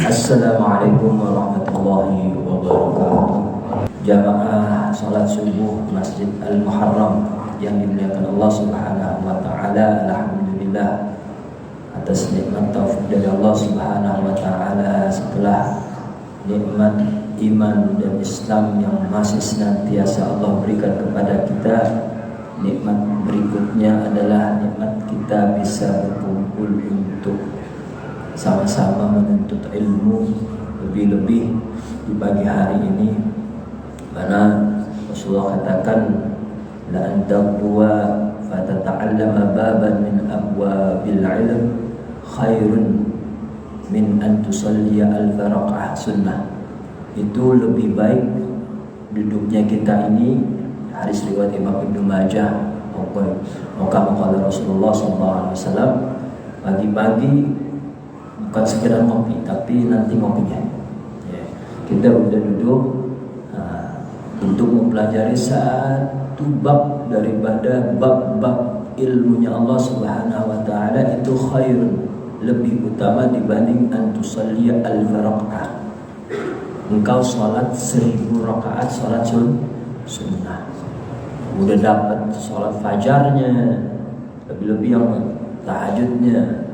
Assalamualaikum warahmatullahi wabarakatuh. Jamaah salat subuh Masjid Al-Muharram yang dimuliakan Allah Subhanahu wa taala, alhamdulillah atas nikmat taufik dari Allah Subhanahu wa taala setelah nikmat iman dan Islam yang masih senantiasa Allah berikan kepada kita. Nikmat berikutnya adalah nikmat kita bisa berkumpul untuk sama-sama menuntut ilmu, lebih-lebih di pagi hari ini, mana Rasulullah katakan la antaqwa fatata'allama baban min abwabil ilm khairun min an tusalliya alfa raq'ah sunnah. Itu lebih baik duduknya kita ini, hadis riwayat Imam Ibnu Majah, maka Rasulullah SAW pagi-pagi bukan sekedar ngopi, tapi nanti ngopinya ya, kita udah duduk untuk mempelajari satu bab daripada bab-bab ilmunya Allah Subhanahu wa taala, itu khairun, lebih utama dibanding antusalliya al-faraqah, engkau sholat 1000 rakaat sholat sunnah. Udah dapat sholat fajarnya, lebih-lebih yang tahajudnya,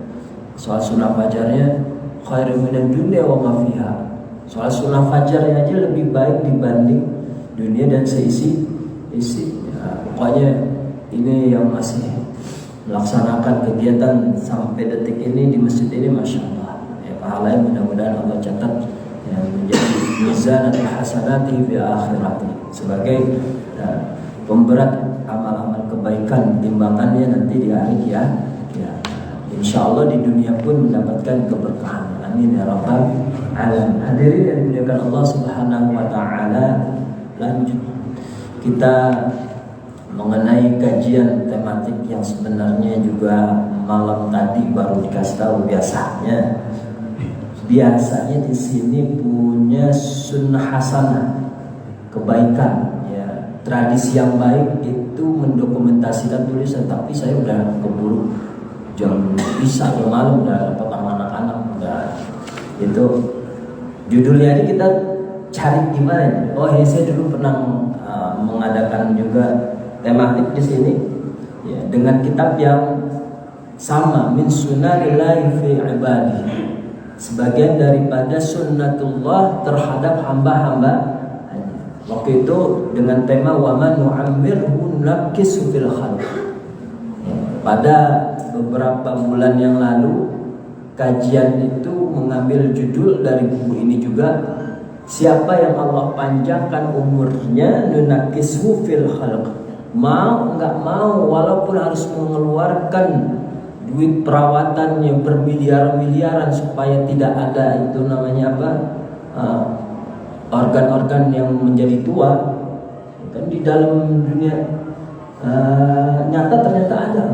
sholat sunnah fajarnya khairun minan dunya wa ma fiha. Sholat sunnah fajarnya aja lebih baik dibanding dunia dan seisi. Pokoknya ini yang masih melaksanakan kegiatan sampai detik ini di masjid ini, masya Allah ya, pahalanya mudah-mudahan Allah catat yang menjadi mizan hasanati fi akhirati, sebagai pemberat amal-amal kebaikan, timbangannya nanti di hari kiamat. Insya Allah di dunia pun mendapatkan keberkahan. Amin ya rabbal alamin. Hadirin yang dimuliakan Allah Subhanahu wa taala, lanjut kita mengenai kajian tematik yang sebenarnya juga malam tadi baru dikasih tahu. Biasanya di sini punya sunnah hasanah, kebaikan ya, tradisi yang baik itu mendokumentasikan tulisan, tapi saya udah keburu jam bisa malam udah dapat sama anak-anak udah. Itu judulnya ini kita cari gimana. Oh ya, saya dulu pernah mengadakan juga tematik di sini ya, dengan kitab yang sama, min sunanillahi fi ibadi, sebagian daripada sunnatullah terhadap hamba-hamba. Waktu itu dengan tema wa man nu'ammirhu nakisu fil khalq. Pada beberapa bulan yang lalu kajian itu mengambil judul dari buku ini juga, siapa yang Allah panjangkan umurnya nunakishu fil khalq, mau nggak mau walaupun harus mengeluarkan duit perawatannya bermiliar-miliaran supaya tidak ada itu namanya apa, organ-organ yang menjadi tua kan di dalam dunia nyata ternyata ada.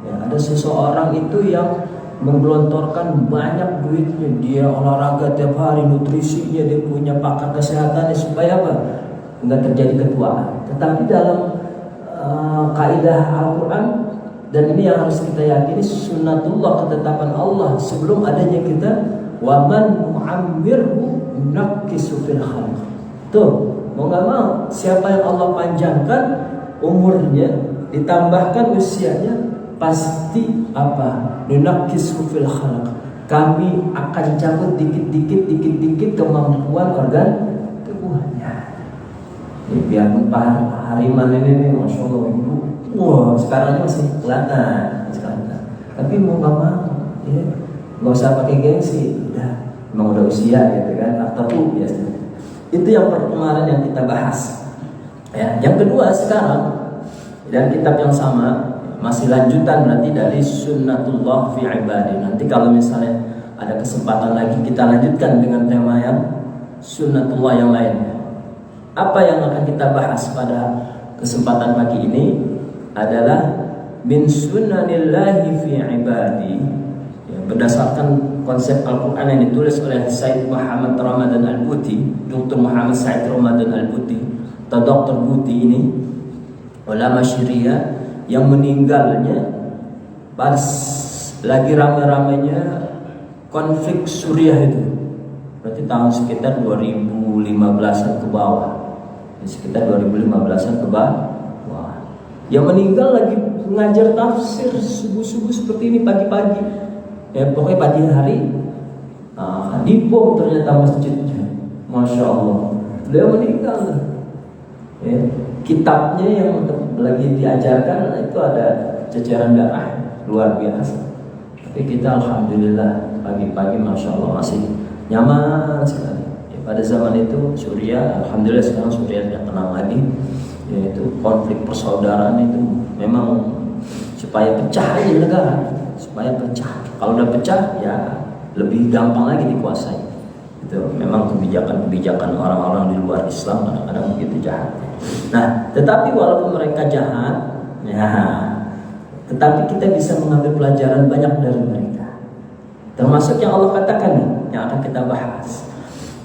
Ada seseorang itu yang menggelontorkan banyak duitnya, dia olahraga tiap hari, nutrisinya, dia punya pakar kesehatannya supaya apa? Enggak terjadi ketuaan. Tetapi dalam kaidah Al-Quran, dan ini yang harus kita yakini, sunnatullah, ketetapan Allah sebelum adanya kita, wa man mu'ammirhu nakisu fil khalq. Tuh, mau nggak mau, siapa yang Allah panjangkan umurnya, ditambahkan usianya, pasti apa? Nunakishu fil khalq, kami akan cabut dikit-dikit kemampuan organ tubuhnya. Biar Pak Hariman ini masya Allah ibu, wah sekarang masih kelihatan sekarang. Tapi mau nggak mau, ya nggak usah pakai gengsi, emang udah usia gitu kan, atau biasanya. Itu yang kemarin yang kita bahas. Ya, yang kedua sekarang dan kitab yang sama, masih lanjutan berarti dari sunnatullah fi ibadi. Nanti kalau misalnya ada kesempatan lagi kita lanjutkan dengan tema yang sunnatullah yang lainnya. Apa yang akan kita bahas pada kesempatan pagi ini adalah min sunnanillahi fi ibadi ya, berdasarkan konsep Al-Quran yang ditulis oleh Said Muhammad Ramadan Al-Buti, Dr. Muhammad Said Ramadan Al-Buti atau Dr. Buti ini, ulama Syariah yang meninggalnya pas lagi rame-ramenya konflik Suriah itu berarti tahun sekitar 2015-an ke bawah. Sekitar 2015-an ke bawah. Yang meninggal lagi mengajar tafsir subuh-subuh seperti ini pagi-pagi. Ya pokoknya pagi hari. Dibom ternyata masjidnya. Masya Allah. Beliau meninggal. Ya, kitabnya yang lagi diajarkan itu ada ceceran darah luar biasa. Tapi kita alhamdulillah pagi-pagi masya Allah masih nyaman sekali. Ya, pada zaman itu Suriah, alhamdulillah sekarang Suriah tidak tenang lagi. Yaitu konflik persaudaraan itu memang supaya pecah aja negara, supaya pecah. Kalau udah pecah ya lebih gampang lagi dikuasai. Itu memang kebijakan-kebijakan orang-orang di luar Islam kadang-kadang begitu jahat. Nah, tetapi walaupun mereka jahat, ya, tetapi kita bisa mengambil pelajaran banyak dari mereka. Termasuk yang Allah katakan nih, yang akan kita bahas.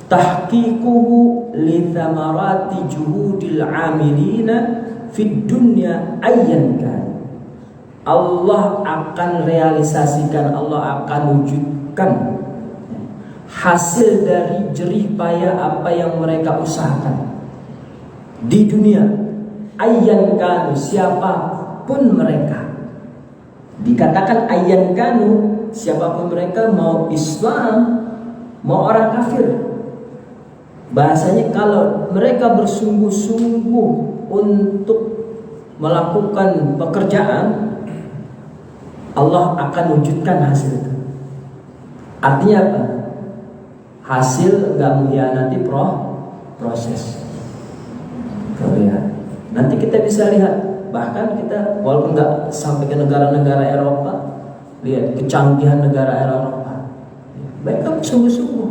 Tahqiquhu li thamarati juhudil amilina fid dunya ayyan kan. Allah akan realisasikan, Allah akan wujudkan hasil dari jerih payah apa yang mereka usahakan di dunia. Ayyan kanu, siapapun mereka. Dikatakan ayyan kanu, siapapun mereka, mau Islam, mau orang kafir. Bahasanya kalau mereka bersungguh-sungguh untuk melakukan pekerjaan, Allah akan wujudkan hasil itu. Artinya apa? Hasil nggak mengkhianati proses. Lihat. Nanti kita bisa lihat, bahkan kita walaupun nggak sampai ke negara-negara Eropa, lihat kecanggihan negara Eropa. Mereka sungguh-sungguh.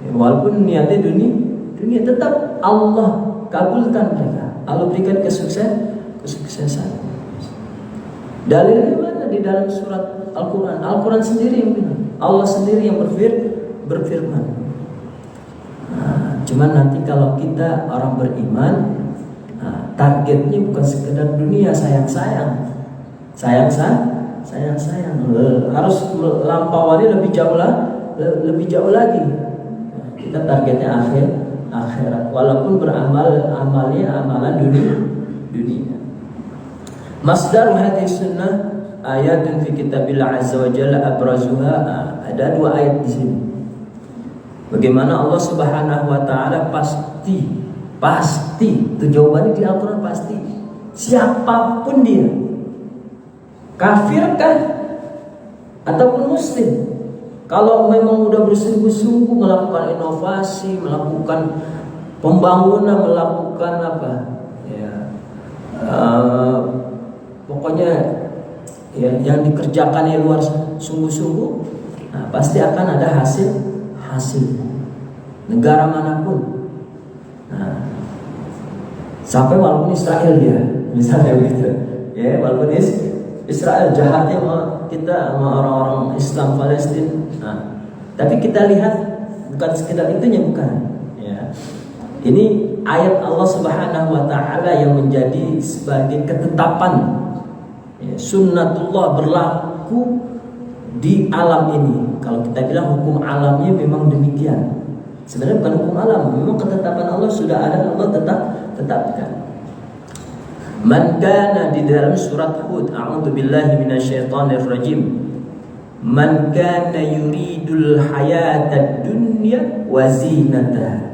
Ya, walaupun niatnya dunia tetap Allah kabulkan mereka. Allah berikan kesuksesan. Dalilnya mana? Di dalam surat Al-Quran. Al-Quran sendiri yang bilang, Allah sendiri yang berfirman. Nah, cuman nanti kalau kita orang beriman, targetnya bukan sekedar dunia sayang-sayang, harus melampaui lebih jauh lagi. Kita targetnya akhirat, walaupun amalnya amalan dunia. Masdar hadis sunnah ayatun fi kitabillah azza wa jalla abrazuha. Ada 2 ayat di sini. Bagaimana Allah Subhanahu wa taala pasti itu jawabannya di Al-Qur'an pasti. Siapapun dia, kafirkah ataupun muslim, kalau memang udah bersungguh-sungguh melakukan inovasi, melakukan pembangunan, melakukan apa? Ya. Pokoknya ya, yang dikerjakan yang luar sungguh-sungguh, nah, pasti akan ada hasil negara manapun. Nah, sampai walaupun Israel ya, misalnya begitu, ya walaupun Israel jahatnya kita sama orang-orang Islam Palestina, nah, tapi kita lihat bukan sekedar itunya, bukan. Ya, ini ayat Allah Subhanahu wa taala yang menjadi sebagai ketetapan. Sunnatullah berlaku di alam ini. Kalau kita bilang hukum alamnya memang demikian. Sebenarnya bukan hukum alam, memang ketetapan Allah sudah ada, Allah tetapkan. Man kana di dalam surat Hud, a'udzubillahi minasyaitonir rajim. Man kana yuridul hayatad dunya wa zinataha.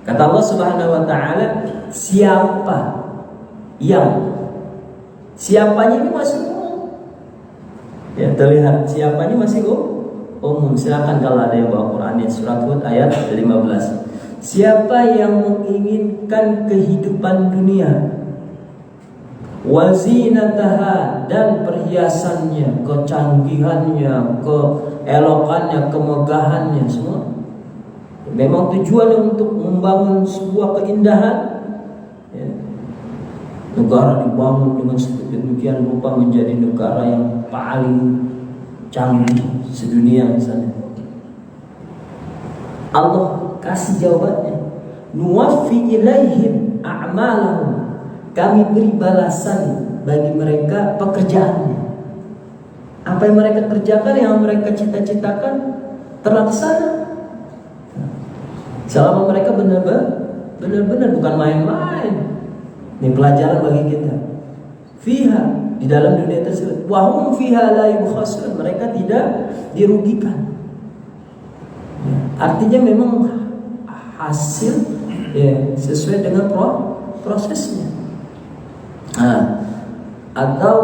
Kata Allah Subhanahu wa taala, siapanya ini masih umum. Ya, terlihat siapanya masih umum. Silakan kalau ada yang bawa Quran, surat Hud ayat 15. Siapa yang menginginkan kehidupan dunia, wazinataha, dan perhiasannya, kecanggihannya, keelokannya, kemegahannya, semua memang tujuan untuk membangun sebuah keindahan. Ya. Negara dibangun dengan sedemikian rupa menjadi negara yang paling canggih sedunia misalnya. Allah kasih jawabannya. Nuwaffi ilaihim a'malahum. Kami beri balasan bagi mereka pekerjaannya. Apa yang mereka kerjakan, yang mereka cita-citakan terlaksana. Selama mereka benar-benar bukan main-main. Ini pelajaran bagi kita. Fiha, di dalam dunia tersebut, wa hum fiha la yubkhasun, mereka tidak dirugikan. Artinya memang hasil ya sesuai dengan prosesnya. Atau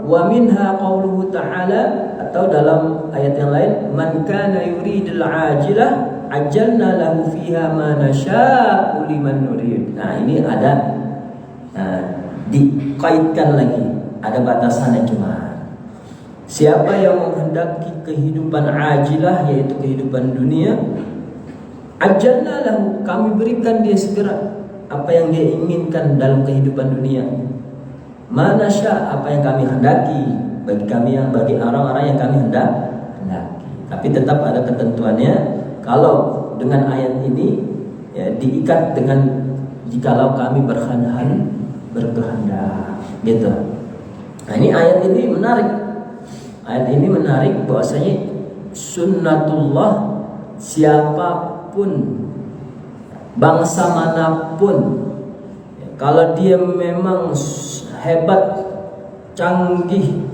wa minha qauluhu ta'ala, atau dalam ayat yang lain, man kana yuridul ajilah ajalna lahu fiha ma nasya'u liman nurid. Nah, ini ada dikaitkan lagi, ada batasannya. Cuma siapa yang menghendaki kehidupan ajilah, yaitu kehidupan dunia, ajalna lahu, kami berikan dia segera apa yang dia inginkan dalam kehidupan dunia. Manasya, apa yang kami hendaki bagi orang-orang yang kami hendaki. Tapi tetap ada ketentuannya. Kalau dengan ayat ini ya, diikat dengan jikalau kami berkehendak gitu. Nah, ini ayat ini menarik. Ayat ini menarik bahwasanya sunnatullah, siapapun, bangsa manapun, kalau dia memang hebat, canggih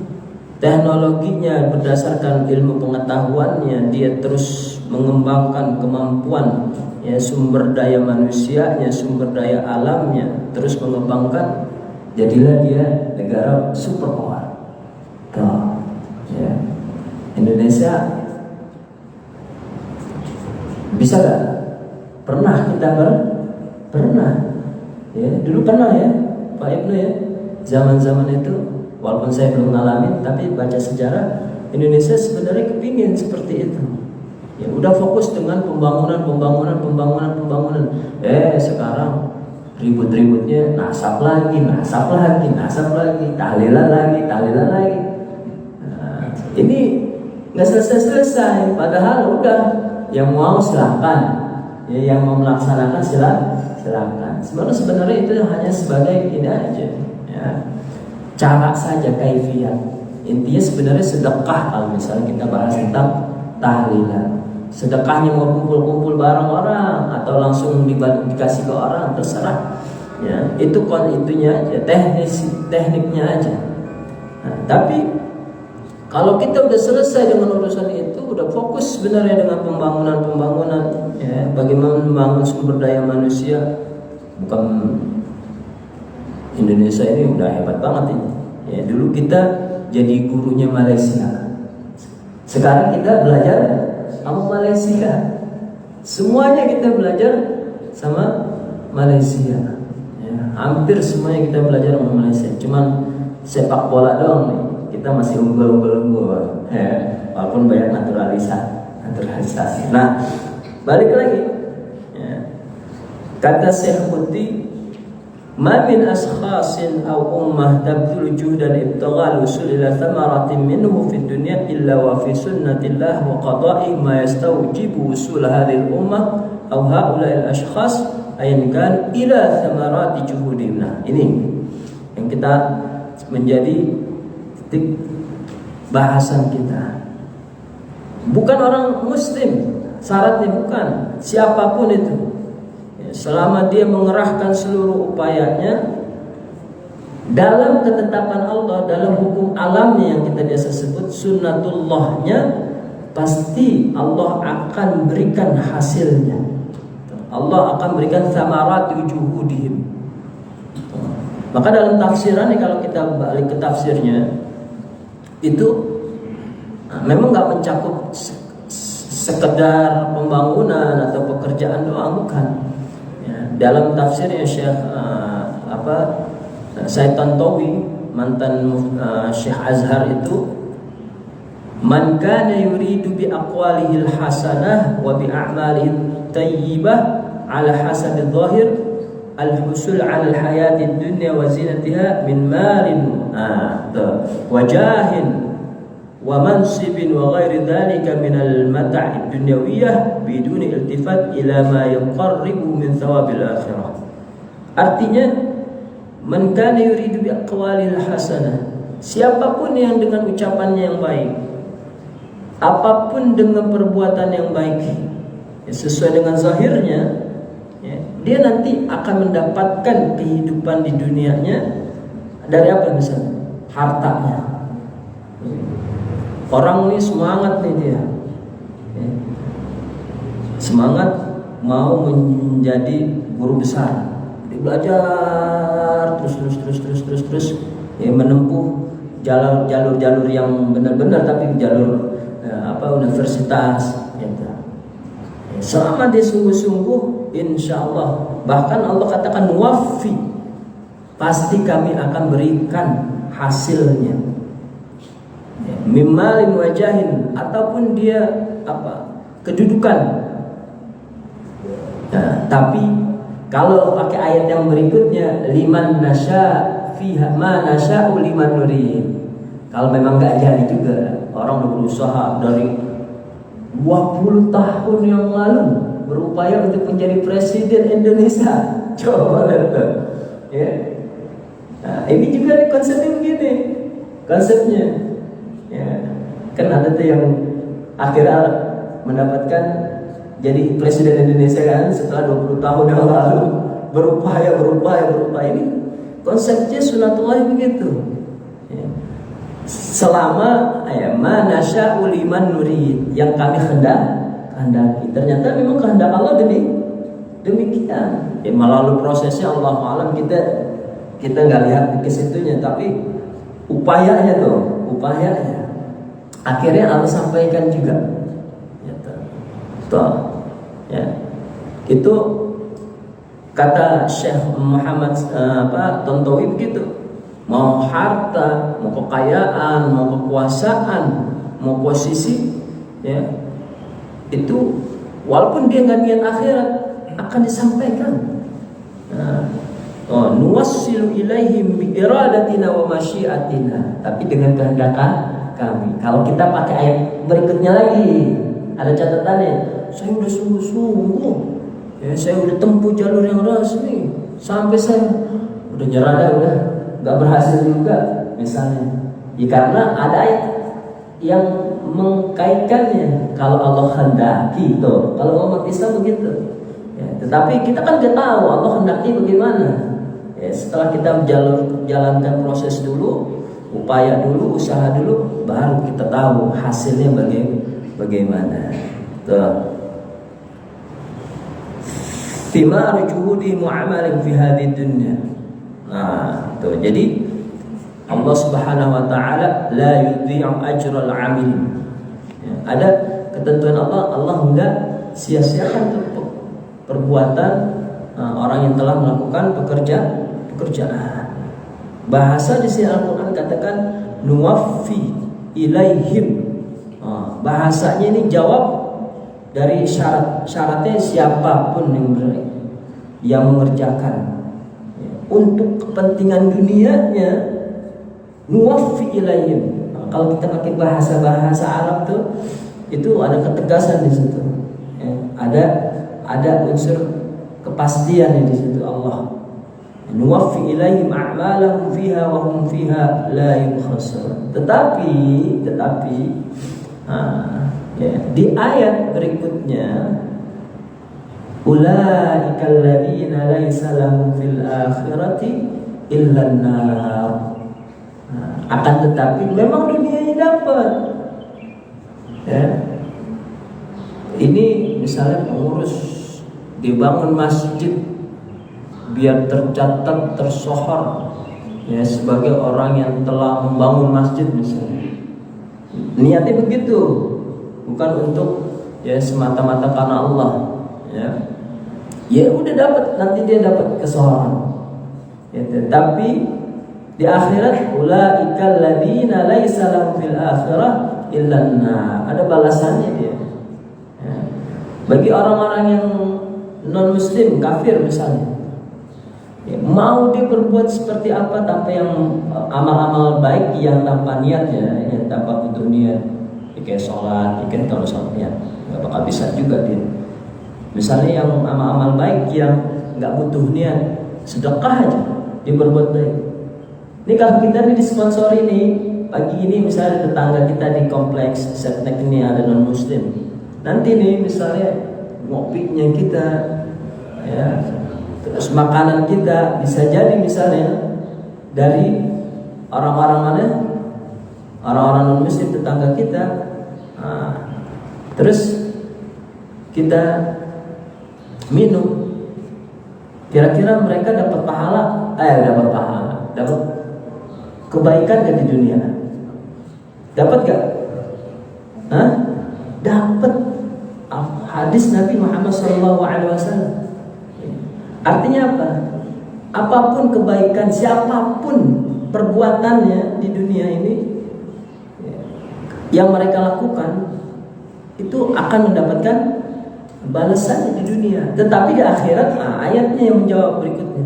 teknologinya, berdasarkan ilmu pengetahuannya, dia terus mengembangkan kemampuan ya, sumber daya manusianya, sumber daya alamnya, terus mengembangkan, jadilah dia negara superpower. Ya. Indonesia bisa gak? Pernah kita pernah ya, dulu pernah ya Pak Ibnu ya, zaman-zaman itu, walaupun saya belum ngalamin, tapi baca sejarah, Indonesia sebenarnya kepingin seperti itu. Ya udah fokus dengan pembangunan. Sekarang ribut-ributnya nasab lagi, tahlilan lagi. Nah, ini nggak selesai. Padahal udah, yang mau silahkan, ya, yang mau melaksanakan silahkan. Sebenarnya itu hanya sebagai ini aja, ya, cara saja, kaifiyat. Intinya sebenarnya sedekah. Kalau misalnya kita bahas tentang tahlilan, sedekahnya mau kumpul-kumpul bareng orang atau langsung dikasih ke orang, terserah. Ya, itu itunya aja, tekniknya aja. Nah, tapi kalau kita udah selesai dengan urusan itu, udah fokus sebenarnya dengan pembangunan, ya, bagaimana membangun sumber daya manusia. Bukan Indonesia ini udah hebat banget ini. Ya, dulu kita jadi gurunya Malaysia. Sekarang kita belajar sama Malaysia. Semuanya kita belajar sama Malaysia. Ya, hampir semuanya kita belajar sama Malaysia. Cuman sepak bola doang nih, kita masih unggul. Ya, walaupun banyak naturalisasi. Nah, balik lagi. Ya. Kata Syekh Qutbi, ma min ashkhasin aw ummah tabdulu juhdan ibtighal usul ila thamaratin minhu fid dunya illa wa fi sunnatillah wa qada'i ma yastawjibu usul hadhihi al-ummah aw haula'i al-ashkhas ayan kan ila thamarati juhudihim. Nah, ini yang kita menjadi titik bahasan kita. Bukan orang muslim, syaratnya bukan siapapun itu. Selama dia mengerahkan seluruh upayanya dalam ketetapan Allah, dalam hukum alamnya yang kita biasa sebut sunnatullahnya, pasti Allah akan berikan hasilnya. Allah akan berikan thamaratu juhudihim. Maka dalam tafsiran ini, kalau kita balik ke tafsirnya, itu memang nggak mencakup sekedar pembangunan atau pekerjaan doang, bukan. Dalam tafsirnya Syekh Said Tantawi, mantan Syekh Azhar itu, man kana yuridu bi aqwalihi al-hasanah wa bi a'malihi tayyibah ala hasab adh-dhahir al-husul ala al-hayati ad-dunya wa zinatiha min malin wa jahin wa mansibin wa ghairi dhalika min al-mata'i ad-dunyawiyyah biduni iltifat ila ma yuqarribu min thawabil akhirah. Artinya, man kana yuridu bi aqwalil hasanah, siapapun yang dengan ucapannya yang baik, apapun dengan perbuatan yang baik, ya, sesuai dengan zahirnya, ya, dia nanti akan mendapatkan kehidupan di dunianya dari apa misalnya? Hartanya. Orang ini semangat nih dia, ya, semangat mau menjadi guru besar, dia belajar terus, ya, menempuh jalur yang benar-benar, tapi jalur universitas, gitu. Selama dia sungguh-sungguh, insya Allah, bahkan Allah katakan wafi, pasti kami akan berikan hasilnya, mimmalin wajahin, ataupun dia kedudukan. Nah, tapi kalau pakai ayat yang berikutnya, liman nasya fiha ma nasya'u liman nurid. Kalau memang nggak jadi juga, orang udah berusaha dari 20 tahun yang lalu berupaya untuk menjadi presiden Indonesia. Coba lihat, ya. Nah, ini juga konsepnya begini, konsepnya, ya. Kan ada tuh yang akhirnya mendapatkan jadi presiden Indonesia kan setelah 20 tahun yang lalu berupaya. Ini konsepnya sunatullah begitu. Ya. Selama manasya'u liman nurid, yang kami kehendaki. Ternyata memang kehendak Allah demikian. Ya, melalui prosesnya Allah alam, kita nggak lihat ke situnya, tapi upayanya akhirnya Allah sampaikan juga. Ya. Itu kata Syekh Muhammad Tontowi begitu. Mau harta, mau kekayaan, mau kekuasaan, mau posisi, ya, itu walaupun dia nggak niat akhirat akan disampaikan. Nuwassilu ilaihim bi iradatina wa masyiatina, tapi dengan kehendak kami. Kalau kita pakai ayat berikutnya lagi, ada catatannya, saya udah sungguh-sungguh, ya, saya udah tempuh jalur yang resmi, sampai saya udah nyerah dah, udah nggak berhasil juga misalnya, ya, karena ada ayat yang mengkaitkannya. Kalau Allah hendaki, tuh, kalau umat Islam begitu, ya, tetapi kita kan nggak tahu Allah hendaki bagaimana. Ya, setelah kita jalankan proses dulu, upaya dulu, usaha dulu, baru kita tahu hasilnya bagaimana. Tuh. Thimar juhudi mu'amalin fi hadhihi dunya. Nah, tuh. Jadi Allah Subhanahu wa taala la yudhi'u ajral 'amil. Ya, ada ketentuan Allah enggak sia-siakan perbuatan orang yang telah melakukan pekerjaan. Bahasa di sini Al-Qur'an katakan nuwaffi ilaihim. Bahasanya ini jawab dari syaratnya siapapun yang mengerjakan untuk kepentingan dunianya, nuwaffi ilaihim. Kalau kita pakai bahasa Arab tuh, itu ada ketegasan di situ. Ya, ada unsur kepastian di situ Allah. Nuwaffi ilaihim a'malahum fiha wa hum fiha la yubkhasarun. Tetapi ya, di ayat berikutnya, ulaikal ladzina laisa lahum fil akhirati illa an-nar. Akan tetapi memang dunianya dapat. Ya. Ini misalnya pengurus dibangun masjid biar tercatat, tersohor, ya, sebagai orang yang telah membangun masjid misalnya. Niatnya begitu, bukan untuk, ya, semata-mata karena Allah, ya. Ya udah dapat, nanti dia dapat kesohoran. Ya, tapi di akhirat ulaikal ladzina laisa lahum fil akhirah illa an-nar. Ada balasannya dia. Ya. Bagi orang-orang yang non muslim, kafir misalnya, ya, mau dia berbuat seperti apa tanpa yang amal-amal baik yang tanpa niat, ya, yang tanpa butuh niat, ya, kayak sholat, ya, kan kalau sholat niat nggak bakal bisa juga dia. Misalnya yang amal-amal baik yang nggak butuh niat, sedekah aja dia berbuat baik. Ini kalau kita nih disponsori nih, pagi ini misalnya tetangga kita di kompleks Setnek ini ada non muslim, nanti nih misalnya ngopinya kita, ya, terus makanan kita bisa jadi misalnya dari orang-orang mana? Orang-orang non muslim tetangga kita. Terus kita minum, kira-kira mereka dapat pahala, dapat kebaikan gak di dunia? Dapat gak? Dapat. Hadis Nabi Muhammad SAW. Artinya apa? Apapun kebaikan siapapun perbuatannya di dunia ini yang mereka lakukan itu akan mendapatkan balasannya di dunia. Tetapi di akhirat, ayatnya yang menjawab berikutnya.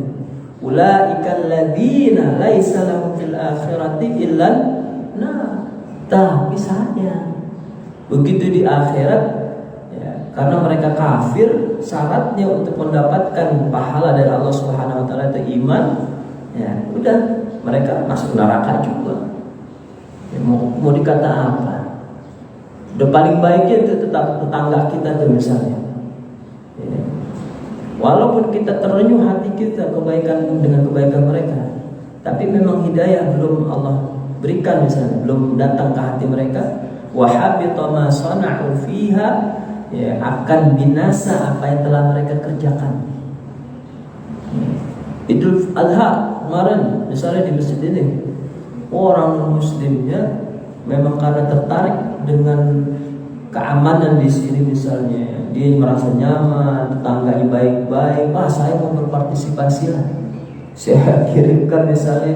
Ulaikal ladzina laisa lahum fil akhirati illa nah. Tapi saja begitu di akhirat, ya, karena mereka kafir, syaratnya untuk mendapatkan pahala dari Allah Subhanahu wa taala itu iman, ya, udah mereka masuk neraka juga. Ya, mau dikata apa? Udah paling baiknya itu tetap tetangga kita tuh misalnya. Ya. Walaupun kita terenyuh hati kita dengan kebaikan mereka, tapi memang hidayah belum Allah berikan misalnya, belum datang ke hati mereka. Wa habita ma sana'u fiha, ya, akan binasa apa yang telah mereka kerjakan. Idul Adha kemarin misalnya di masjid ini, orang muslimnya memang karena tertarik dengan keamanan di sini misalnya, dia merasa nyaman, tetangganya baik-baik, saya mau berpartisipasi lah, saya kirimkan misalnya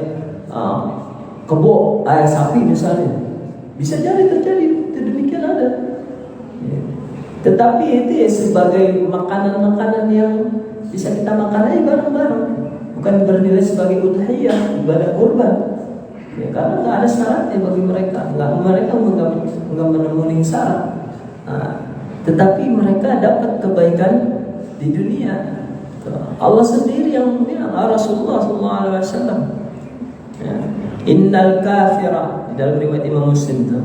kebo ayam sapi misalnya, bisa jadi terjadi, demikian ada. Tetapi itu ya sebagai makanan-makanan yang bisa kita makan aja bareng-bareng, bukan bernilai sebagai udhiyah, ibadah kurban. Ya, karena nggak ada syaratnya bagi mereka, mereka nggak memenuhi syarat. Tetapi mereka dapat kebaikan di dunia. Allah sendiri yang bilang, Rasulullah SAW. Ya. Innal kafira, di dalam riwayat Imam Muslim itu,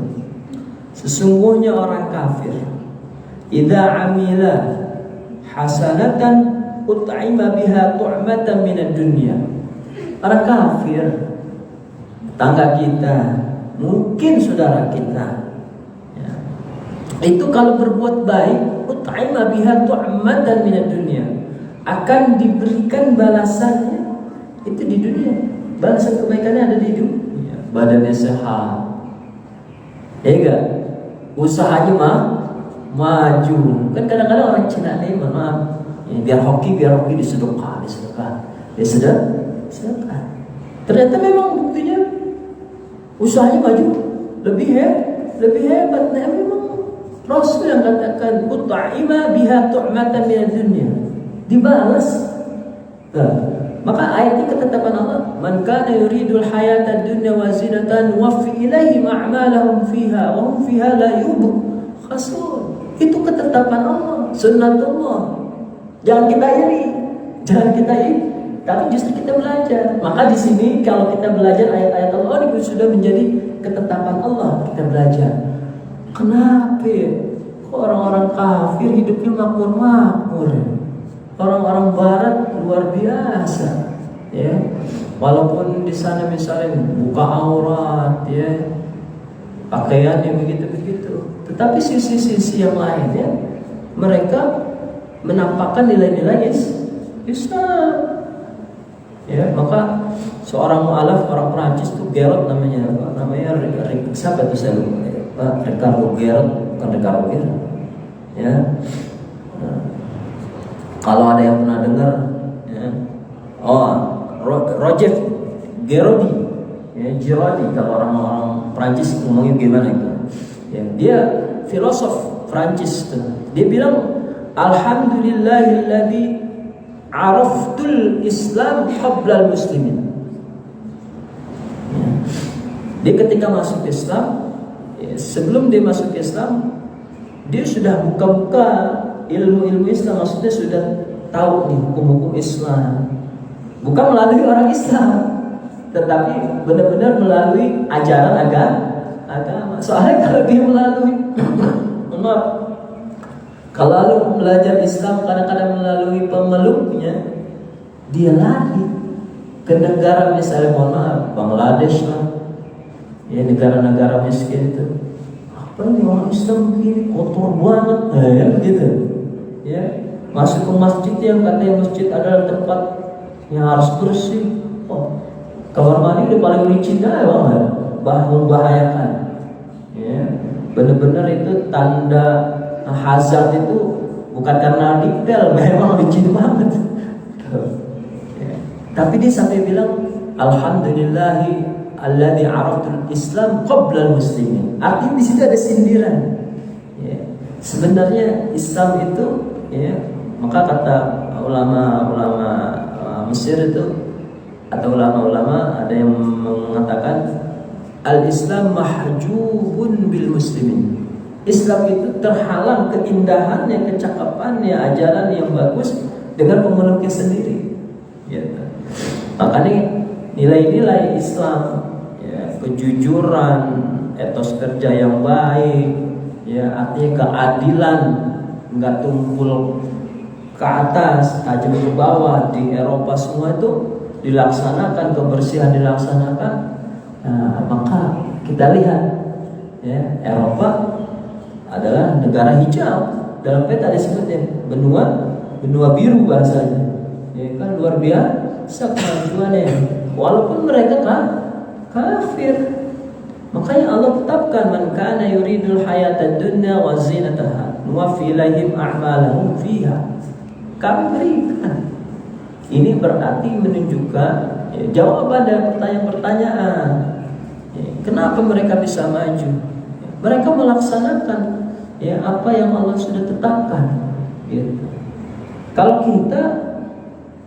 sesungguhnya orang kafir, idza amila hasanatan ut'ima biha tu'matan minad dunya. Orang kafir, tangga kita, mungkin saudara kita, ya, itu kalau berbuat baik, ut'ima biha tu'matan minad dunya, akan diberikan balasannya itu di dunia. Balasan kebaikannya ada di dunia. Badannya sehat, ya enggak? Usahanya maju. Kan kadang-kadang orang Cina nih, maaf, ya, biar hoki disedekah. Ya sedekah. Ternyata memang buktinya usahanya maju, lebih hebat. Nah, memang Rasul yang katakan ut'ima biha tu'matan minad dunya, dibalas. Maka ayat ini ketetapan Allah, man kana yuridul hayata dunya wa zinatan wafi ilaihi ma'malahum fiha wa hum fiha la yubkhasun. Itu ketetapan Allah, sunnatullah. Jangan kita iri, tapi justru kita belajar. Maka di sini kalau kita belajar ayat-ayat Allah ini sudah menjadi ketetapan Allah, kita belajar. Kenapa kok orang-orang kafir hidupnya makmur? Orang-orang barat luar biasa, ya. Walaupun di sana misalnya buka aurat, ya, pakaiannya begitu, tetapi sisi-sisi yang lain, ya, mereka menampakkan nilai-nilai Islam. Ya, maka seorang mu'alaf, orang Perancis itu Gerard namanya siapa itu saya lupa, Ricardo Gerard, bukan Ricardo Gerard, ya. Kalau ada yang pernah dengar, ya, Roger Girardi, ya, Girardi, kalau orang-orang Prancis ngomongnya gimana itu, ya, dia filosof Prancis tuh. Dia bilang, alhamdulillahilladzi araftul Islam qablal muslimin. Ya. Dia ketika masuk Islam, ya, sebelum dia masuk Islam, dia sudah buka-buka ilmu-ilmu Islam, maksudnya sudah tahu nih hukum-hukum Islam, bukan melalui orang Islam, tetapi benar-benar melalui ajaran agama. Soalnya kalau dia melalui Kalau belajar Islam kadang-kadang melalui pemeluknya, dia lari ke negara misalnya, mohon maaf, Bangladesh lah, ya negara-negara miskin itu. Apa ini orang Islam begini kotor banget, ya begitu. Ya, masuk ke masjid yang katanya masjid adalah tempat yang harus bersih. Oh, kamar mandi udah paling licin dah, membahayakan. Ya, benar-benar itu tanda hazard itu bukan karena detail, memang licin banget. Ya. Tapi dia sampai bilang alhamdulillahi alladzi araftul Islam qabla muslimin. Artinya di situ ada sindiran. Ya. Sebenarnya Islam itu, ya, maka kata ulama-ulama Mesir itu atau ulama-ulama ada yang mengatakan al-Islam mahjubun bil muslimin. Islam itu terhalang keindahannya, kecakapannya, ajaran yang bagus dengan pemeluknya sendiri. Ya. Makanya nilai-nilai Islam, ya, kejujuran, etos kerja yang baik, ya, artinya keadilan, nggak tumpul ke atas, tajam ke bawah. Di Eropa semua itu dilaksanakan, kebersihan dilaksanakan. Nah, maka kita lihat, ya, Eropa adalah negara hijau, dalam peta disebutnya benua biru bahasanya, ya kan, luar biasa kemajuannya, walaupun mereka kafir. Makanya Allah tetapkan man kana yuridul hayatad dunya wa zinataha nuwaffi ilaihim a'malahum fiha. Kami berikan. Ini berarti menunjukkan, ya, jawaban dari pertanyaan-pertanyaan, ya, kenapa mereka bisa maju. Mereka melaksanakan, ya, apa yang Allah sudah tetapkan, gitu. Kalau kita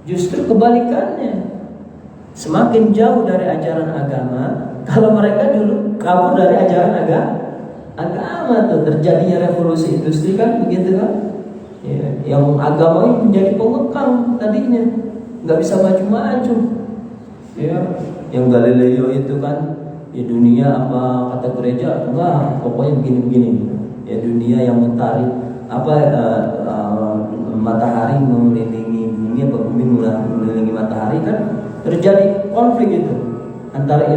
justru kebalikannya, semakin jauh dari ajaran agama. Kalau mereka dulu kabur dari ajaran agama tuh terjadinya revolusi industri kan, begitu kan, ya, yang agama ini menjadi pengekang tadinya, nggak bisa maju-maju, ya, yang Galileo itu kan, ya dunia apa kata gereja, enggak, pokoknya begini-begini. Ya dunia yang mentari apa matahari mengelilingi bumi, apa bumi mengelilingi matahari, kan terjadi konflik itu antara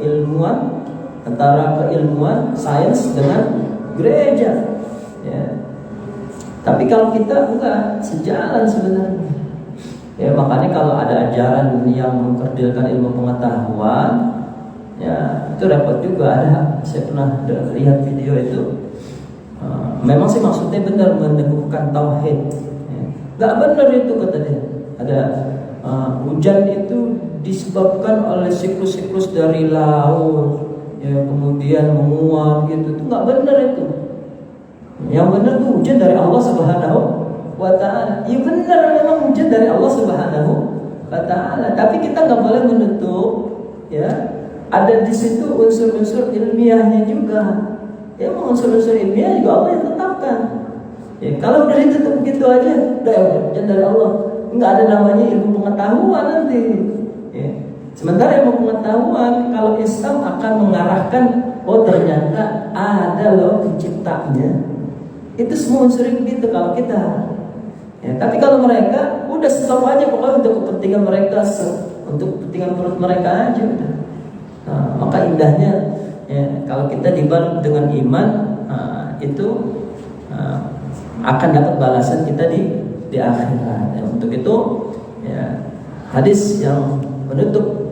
ilmuwan, antara keilmuan sains dengan gereja, ya. Tapi kalau kita enggak sejalan sebenarnya, ya. Makanya kalau ada ajaran yang mengkerdilkan ilmu pengetahuan, ya itu repot juga. Saya pernah lihat video itu, memang sih maksudnya benar meneguhkan tauhid, ya. Gak benar itu kata dia. Ada hujan itu disebabkan oleh siklus-siklus dari laut, ya, kemudian menguap gitu. Itu gak benar itu. Yang benar tuh hujan dari Allah Subhanahu wa Ta'ala. Iya benar, memang hujan dari Allah Subhanahu wa Ta'ala. Tapi kita gak boleh menutup, ya, ada di situ unsur-unsur ilmiahnya juga. Ya, unsur-unsur ilmiah juga Allah yang tetapkan. Ya, kalau udah ditutup gitu aja, udah hujan dari Allah, nggak ada namanya ilmu pengetahuan nanti. Ya. Sementara ilmu pengetahuan, kalau Islam akan mengarahkan, oh ternyata ada loh penciptanya. Itu semua unsur begitu kalau kita. Ya, tapi kalau mereka udah stop aja, pokoknya untuk kepentingan mereka, untuk kepentingan perut mereka aja udah. Nah, maka indahnya, ya, kalau kita dibalut dengan iman, itu akan dapat balasan kita di akhirat. Ya, untuk itu, ya, hadis yang menutup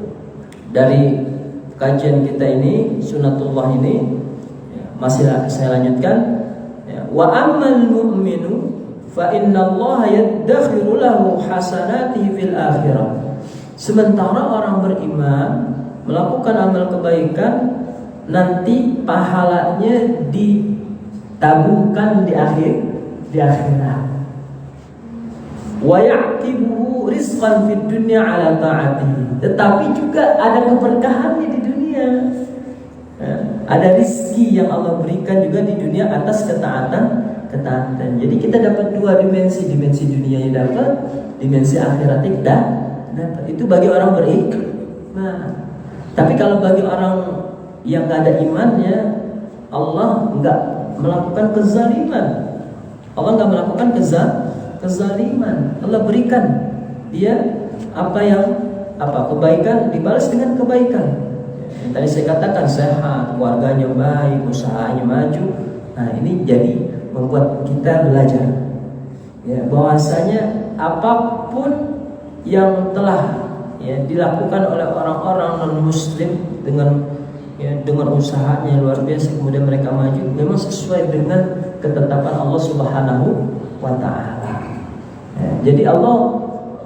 dari kajian kita ini, sunatullah ini, ya, masih saya lanjutkan. Ya, wa ammal mu'minu fa innallaha yaddakhiru lahu hasanatihi fil akhirah. Sementara orang beriman melakukan amal kebaikan, nanti pahalanya ditabungkan di akhirat. Wa ya'tibuhu rizqan fid dunya ala ta'atihi. Tetapi juga ada keberkahannya di dunia. Ada rizki yang Allah berikan juga di dunia atas ketaatan. Jadi kita dapat dua dimensi dunianya dapat, dimensi akhiratnya dapat. Itu bagi orang beriman. Tapi kalau bagi orang yang gak ada imannya, Allah enggak melakukan kezaliman. Allah nggak melakukan kezaliman. Allah berikan dia kebaikan dibalas dengan kebaikan. Yang tadi saya katakan sehat, keluarganya baik, usahanya maju. Nah, ini jadi membuat kita belajar bahwasanya apapun yang telah dilakukan oleh orang-orang non-muslim dengan usahanya luar biasa, kemudian mereka maju, memang sesuai dengan ketetapan Allah Subhanahu wa Ta'ala. Jadi Allah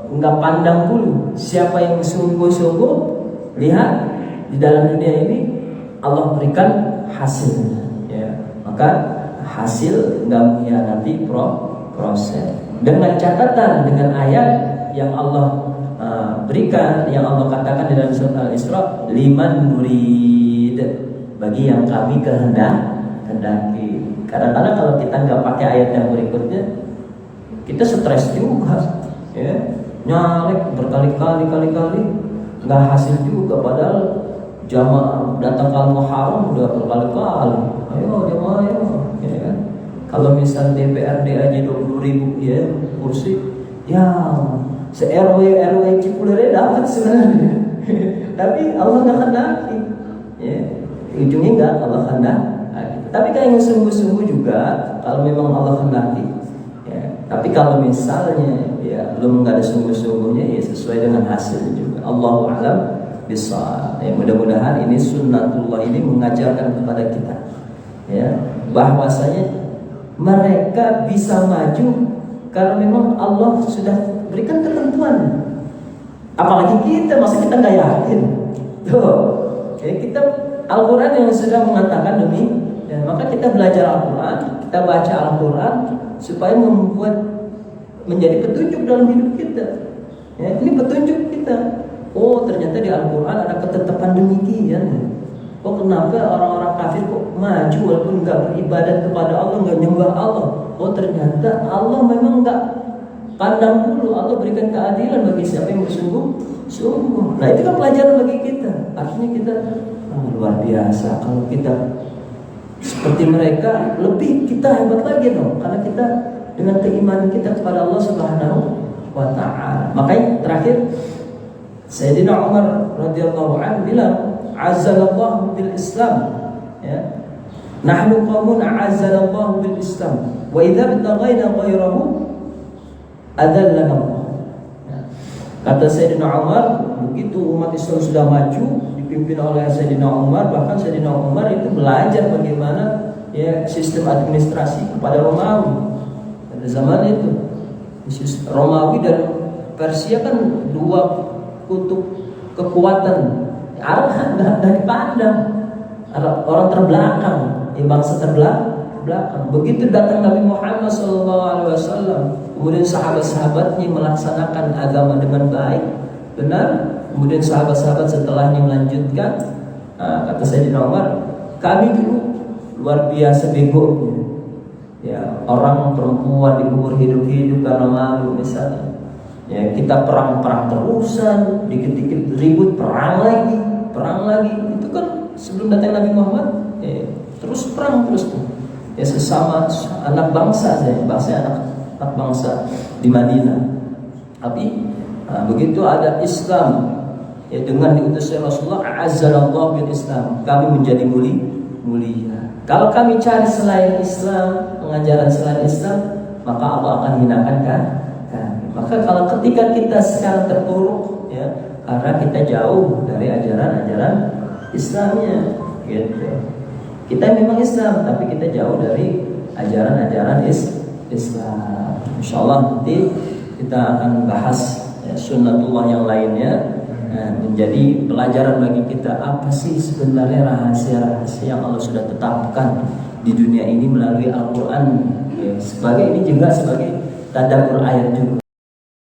nggak pandang dulu siapa yang sungguh-sungguh. Lihat di dalam dunia ini Allah berikan hasilnya, maka hasil nggak mengkhianati proses. Dengan catatan, dengan ayat yang Allah berikan, yang Allah katakan di dalam surat Al-Isra, liman nurid, bagi yang kami kehendaki. Kadang-kadang kalau kita nggak pakai ayat yang berikutnya, kita stres juga, nyalek berkali-kali nggak hasil juga. Padahal jamaah datang ke Al-Muharram udah berkali-kali, ayo, kan? Kalau misal DPRD aja 20.000 kursi, se-RW Cipulernya dapat sebenarnya. Tapi Allah nggak kendaki, ujungnya nggak Allah kendaki. Tapi kalau yang sungguh-sungguh juga, kalau memang Allah kendaki, tapi kalau misalnya belum nggak ada sungguh-sungguhnya, sesuai dengan hasilnya juga. Allahu a'lam bishawab. Mudah-mudahan ini sunnatullah ini mengajarkan kepada kita, bahwasanya mereka bisa maju karena memang Allah sudah berikan ketentuan. Apalagi kita, masa kita nggak yakin? Kita Al-Quran yang sudah mengatakan maka kita belajar Al-Quran, kita baca Al-Quran supaya menjadi petunjuk dalam hidup kita. Ini petunjuk kita. Oh, ternyata di Al-Quran ada ketetapan demikian. Kenapa orang-orang kafir kok maju walaupun nggak beribadat kepada Allah, nggak nyembah Allah? Ternyata Allah memang nggak pandang dulu. Allah berikan keadilan bagi siapa yang bersungguh-sungguh. Nah, itu kan pelajaran bagi kita. Artinya kita luar biasa. Kalau kita seperti mereka, lebih kita hebat lagi dong. Karena kita dengan keimanan kita kepada Allah Subhanahu wa Ta'ala. Makanya terakhir Sayyidina Umar radhiyallahu anhu bilang, Azzallallahu bil Islam, nahnu qaumun a'azzallahu bil Islam, wa idza btaghaina ghairahu adallana Allah. Kata Sayyidina Umar, begitu umat Islam sudah maju dipimpin oleh Sayyidina Umar, bahkan Sayyidina Umar itu belajar bagaimana sistem administrasi kepada Romawi pada zaman itu. Romawi dan Persia kan dua kutub kekuatan. Arab nggak dipandang, orang terbelakang, bangsa terbelakang. Begitu datang Nabi Muhammad SAW, kemudian sahabat-sahabatnya melaksanakan agama dengan baik, benar. Kemudian sahabat-sahabat setelahnya melanjutkan. Kata Sayyidina Umar, kami dulu luar biasa begonya. Orang perempuan dikubur hidup-hidup karena malu misalnya. Kita perang terusan, dikit-dikit ribut, perang lagi. Itu kan sebelum datang Nabi Muhammad, terus perang terus tuh. Sesama anak bangsa anak bangsa di Madinah. Tapi begitu ada Islam, dengan diutusnya Rasulullah, azzallallahu bil Islam, kami menjadi mulia. Kalau kami cari selain Islam, pengajaran selain Islam, maka Allah akan hinakan kami. Maka kalau ketika kita sekarang terpuruk, karena kita jauh dari ajaran-ajaran Islamnya, Kita memang Islam, tapi kita jauh dari ajaran-ajaran Islam. Insyaallah nanti kita akan bahas sunnatullah yang lainnya. Menjadi pelajaran bagi kita, apa sih sebenarnya rahasia-rahasia yang Allah sudah tetapkan di dunia ini melalui Al-Quran. Sebagai ini juga sebagai tadabbur ayat juga.